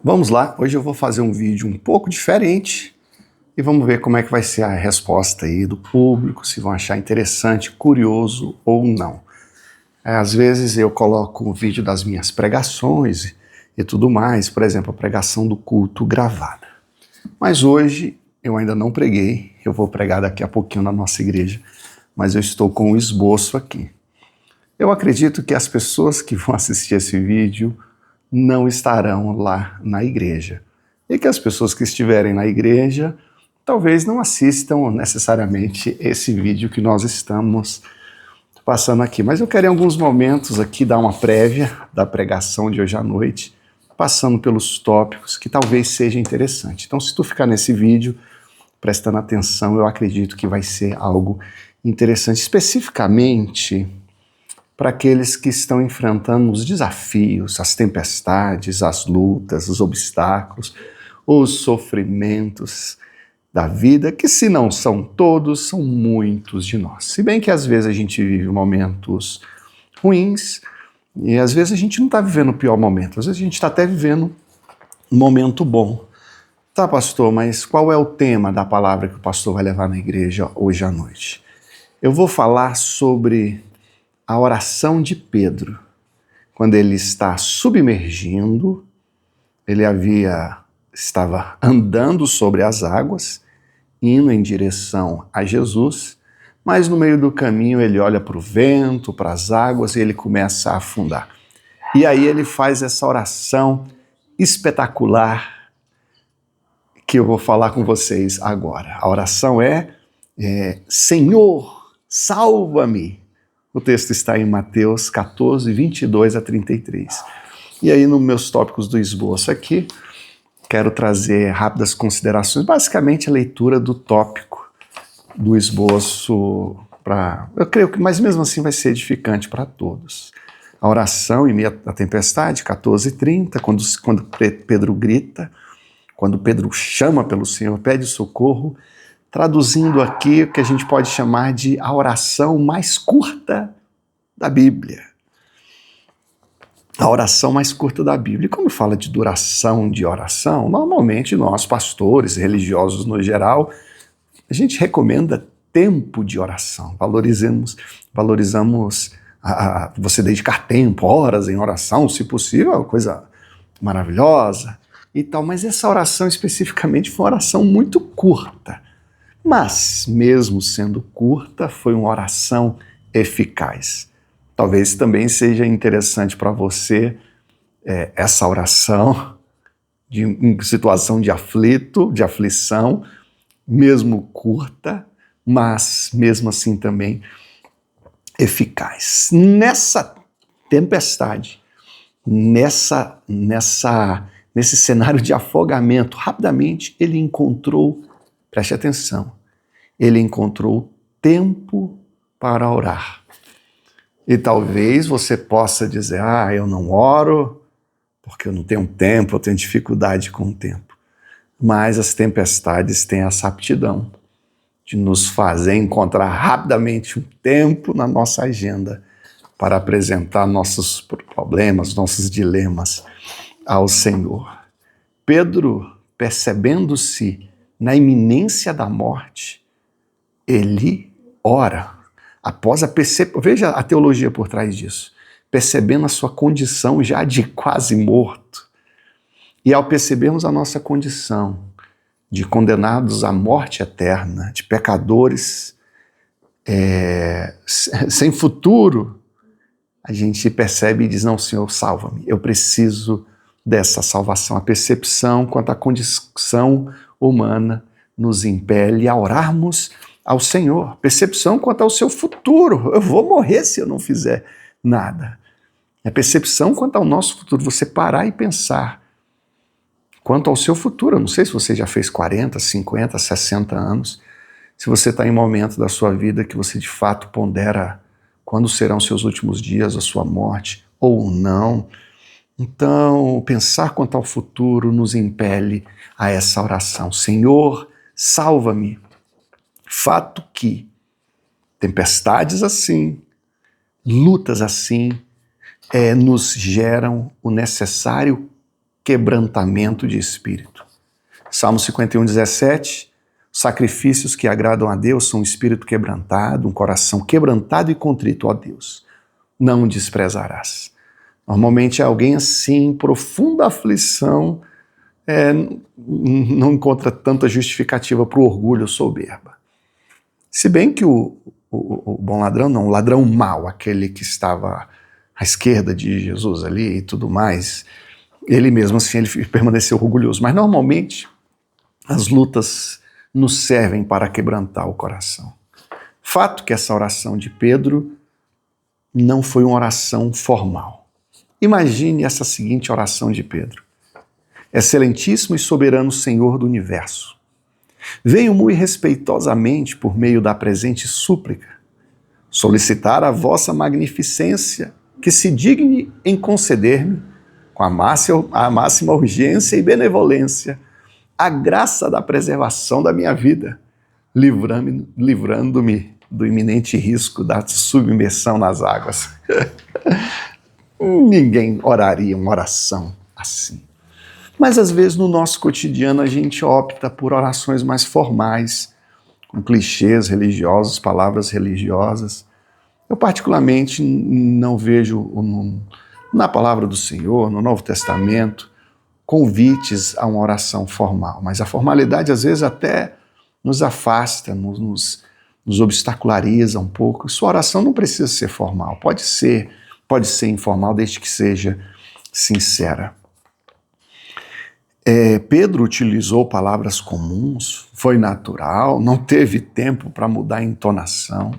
Vamos lá, hoje eu vou fazer um vídeo um pouco diferente e vamos ver como é que vai ser a resposta aí do público, se vão achar interessante, curioso ou não. Às vezes eu coloco um vídeo das minhas pregações e tudo mais, por exemplo, a pregação do culto gravada. Mas hoje eu ainda não preguei, eu vou pregar daqui a pouquinho na nossa igreja, mas eu estou com o esboço aqui. Eu acredito que as pessoas que vão assistir esse vídeo não estarão lá na igreja. E que as pessoas que estiverem na igreja talvez não assistam necessariamente esse vídeo que nós estamos passando aqui. Mas eu quero em alguns momentos aqui dar uma prévia da pregação de hoje à noite, passando pelos tópicos que talvez seja interessante. Então, se tu ficar nesse vídeo prestando atenção, eu acredito que vai ser algo interessante, especificamente para aqueles que estão enfrentando os desafios, as tempestades, as lutas, os obstáculos, os sofrimentos da vida, que se não são todos, são muitos de nós. Se bem que às vezes a gente vive momentos ruins e às vezes a gente não está vivendo o pior momento, às vezes a gente está até vivendo um momento bom. Tá, pastor, mas qual é o tema da palavra que o pastor vai levar na igreja hoje à noite? Eu vou falar sobre a oração de Pedro, quando ele está submergindo, ele estava andando sobre as águas, indo em direção a Jesus, mas no meio do caminho ele olha para o vento, para as águas e ele começa a afundar. E aí ele faz essa oração espetacular que eu vou falar com vocês agora. A oração é Senhor, salva-me. O texto está em Mateus 14, 22 a 33. E aí, nos meus tópicos do esboço aqui, quero trazer rápidas considerações, basicamente a leitura do tópico do esboço, eu creio que, mas mesmo assim vai ser edificante para todos. A oração em meio à tempestade, 14:30, quando Pedro grita, quando Pedro chama pelo Senhor, pede socorro, traduzindo aqui o que a gente pode chamar de a oração mais curta da Bíblia. A oração mais curta da Bíblia. E quando fala de duração de oração, normalmente nós, pastores, religiosos no geral, a gente recomenda tempo de oração. Valorizamos você dedicar tempo, horas em oração, se possível, é uma coisa maravilhosa e tal. Mas essa oração especificamente foi uma oração muito curta. Mas, mesmo sendo curta, foi uma oração eficaz. Talvez também seja interessante para você essa oração em situação de aflição, mesmo curta, mas mesmo assim também eficaz. Nessa tempestade, nesse cenário de afogamento, rapidamente ele encontrou, preste atenção, ele encontrou tempo para orar. E talvez você possa dizer, eu não oro porque eu não tenho tempo, eu tenho dificuldade com o tempo. Mas as tempestades têm essa aptidão de nos fazer encontrar rapidamente um tempo na nossa agenda para apresentar nossos problemas, nossos dilemas ao Senhor. Pedro, percebendo-se na iminência da morte, ele ora. Após veja a teologia por trás disso. Percebendo a sua condição já de quase morto. E ao percebermos a nossa condição de condenados à morte eterna, de pecadores sem futuro, a gente percebe e diz, não, Senhor, salva-me. Eu preciso dessa salvação. A percepção quanto à condição humana nos impele a orarmos ao Senhor. Percepção quanto ao seu futuro. Eu vou morrer se eu não fizer nada. É percepção quanto ao nosso futuro. Você parar e pensar quanto ao seu futuro. Eu não sei se você já fez 40, 50, 60 anos. Se você está em um momento da sua vida que você de fato pondera quando serão seus últimos dias, a sua morte, ou não. Então, pensar quanto ao futuro nos impele a essa oração. Senhor, salva-me. Fato que tempestades assim, lutas assim, nos geram o necessário quebrantamento de espírito. Salmo 51:17, sacrifícios que agradam a Deus são um espírito quebrantado, um coração quebrantado e contrito, ó Deus, não desprezarás. Normalmente alguém assim, profunda aflição, não encontra tanta justificativa para o orgulho ou soberba. Se bem que o bom ladrão, não, o ladrão mau, aquele que estava à esquerda de Jesus ali e tudo mais, ele mesmo assim ele permaneceu orgulhoso. Mas normalmente as lutas nos servem para quebrantar o coração. Fato que essa oração de Pedro não foi uma oração formal. Imagine essa seguinte oração de Pedro. Excelentíssimo e soberano Senhor do universo, venho muito respeitosamente por meio da presente súplica solicitar a vossa magnificência que se digne em conceder-me, com a máxima urgência e benevolência, a graça da preservação da minha vida, livrando-me do iminente risco da submersão nas águas. Ninguém oraria uma oração assim. Mas às vezes no nosso cotidiano a gente opta por orações mais formais, com clichês religiosos, palavras religiosas. Eu particularmente não vejo na palavra do Senhor, no Novo Testamento, convites a uma oração formal. Mas a formalidade às vezes até nos afasta, nos obstaculariza um pouco. Sua oração não precisa ser formal, pode ser informal desde que seja sincera. Pedro utilizou palavras comuns, foi natural, não teve tempo para mudar a entonação,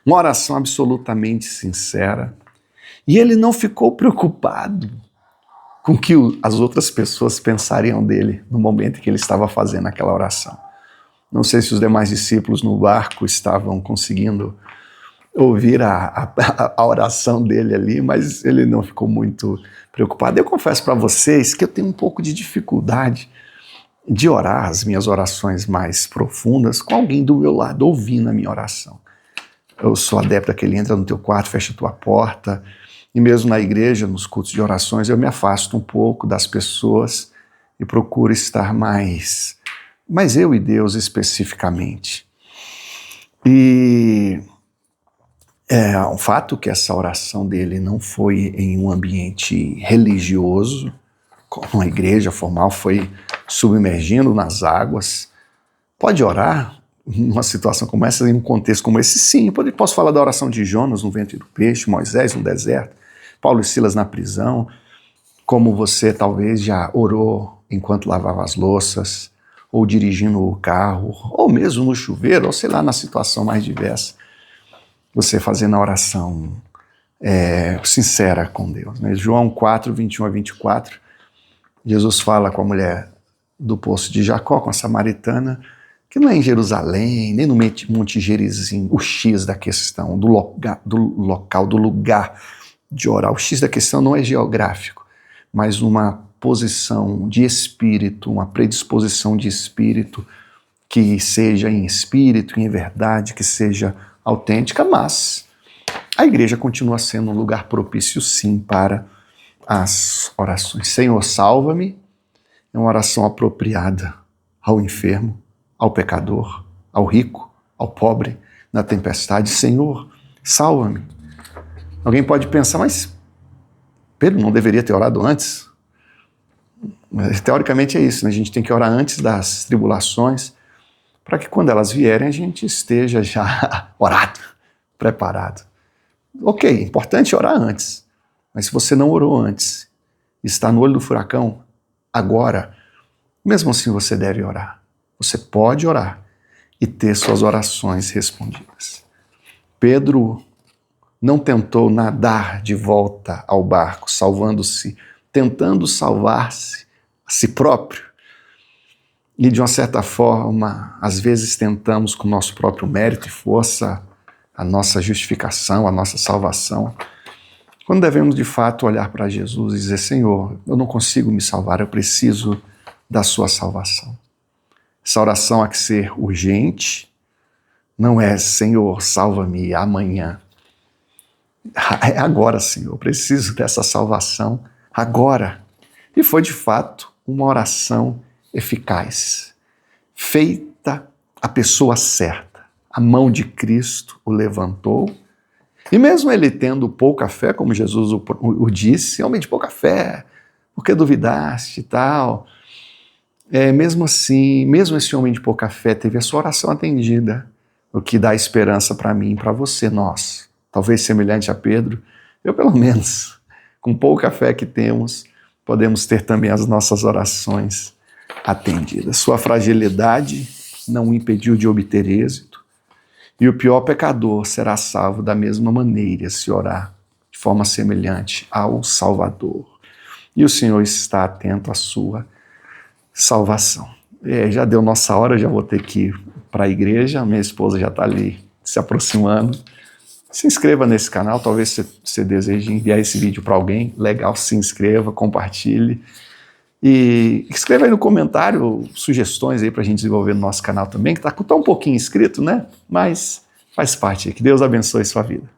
uma oração absolutamente sincera, e ele não ficou preocupado com o que as outras pessoas pensariam dele no momento em que ele estava fazendo aquela oração. Não sei se os demais discípulos no barco estavam conseguindo ouvir a oração dele ali, mas ele não ficou muito preocupado. Eu confesso para vocês que eu tenho um pouco de dificuldade de orar as minhas orações mais profundas com alguém do meu lado, ouvindo a minha oração. Eu sou adepto a que ele entra no teu quarto, fecha a tua porta, e mesmo na igreja, nos cultos de orações, eu me afasto um pouco das pessoas e procuro estar mais eu e Deus especificamente. E é um fato que essa oração dele não foi em um ambiente religioso, como uma igreja formal, foi submergindo nas águas. Pode orar numa situação como essa, em um contexto como esse? Sim, posso falar da oração de Jonas no ventre do peixe, Moisés no deserto, Paulo e Silas na prisão, como você talvez já orou enquanto lavava as louças, ou dirigindo o carro, ou mesmo no chuveiro, ou sei lá, na situação mais diversa. Você fazendo a oração sincera com Deus. Né? João 4, 21-24, Jesus fala com a mulher do poço de Jacó, com a samaritana, que não é em Jerusalém, nem no Monte Gerizim, o X da questão, do local, do lugar de orar. O X da questão não é geográfico, mas uma posição de espírito, uma predisposição de espírito, que seja em espírito, em verdade, que seja autêntica, mas a igreja continua sendo um lugar propício sim para as orações. Senhor, salva-me, é uma oração apropriada ao enfermo, ao pecador, ao rico, ao pobre, na tempestade. Senhor, salva-me. Alguém pode pensar, mas Pedro não deveria ter orado antes? Mas, teoricamente é isso, né? A gente tem que orar antes das tribulações, para que quando elas vierem a gente esteja já orado, preparado. Ok, importante orar antes, mas se você não orou antes, está no olho do furacão, agora, mesmo assim você deve orar. Você pode orar e ter suas orações respondidas. Pedro não tentou nadar de volta ao barco, salvando-se, tentando salvar-se a si próprio. E de uma certa forma, às vezes tentamos com o nosso próprio mérito e força a nossa justificação, a nossa salvação, quando devemos de fato olhar para Jesus e dizer: Senhor, eu não consigo me salvar, eu preciso da sua salvação. Essa oração há que ser urgente, não é Senhor, salva-me amanhã. É agora, Senhor, eu preciso dessa salvação agora. E foi de fato uma oração eficaz, feita a pessoa certa. A mão de Cristo o levantou, e mesmo ele tendo pouca fé, como Jesus o disse, homem de pouca fé, por que duvidaste e tal? Mesmo assim, mesmo esse homem de pouca fé teve a sua oração atendida, o que dá esperança para mim e para você, nós. Talvez semelhante a Pedro, eu pelo menos, com pouca fé que temos, podemos ter também as nossas orações atendidas. Sua fragilidade não o impediu de obter êxito, e o pior pecador será salvo da mesma maneira se orar de forma semelhante ao Salvador. E o Senhor está atento à sua salvação. Já deu nossa hora, já vou ter que ir para a igreja, minha esposa já está ali se aproximando. Se inscreva nesse canal, talvez você deseje enviar esse vídeo para alguém, legal, se inscreva, compartilhe. E escreva aí no comentário sugestões aí para a gente desenvolver no nosso canal também, que está um pouquinho inscrito, né? Mas faz parte. Que Deus abençoe sua vida.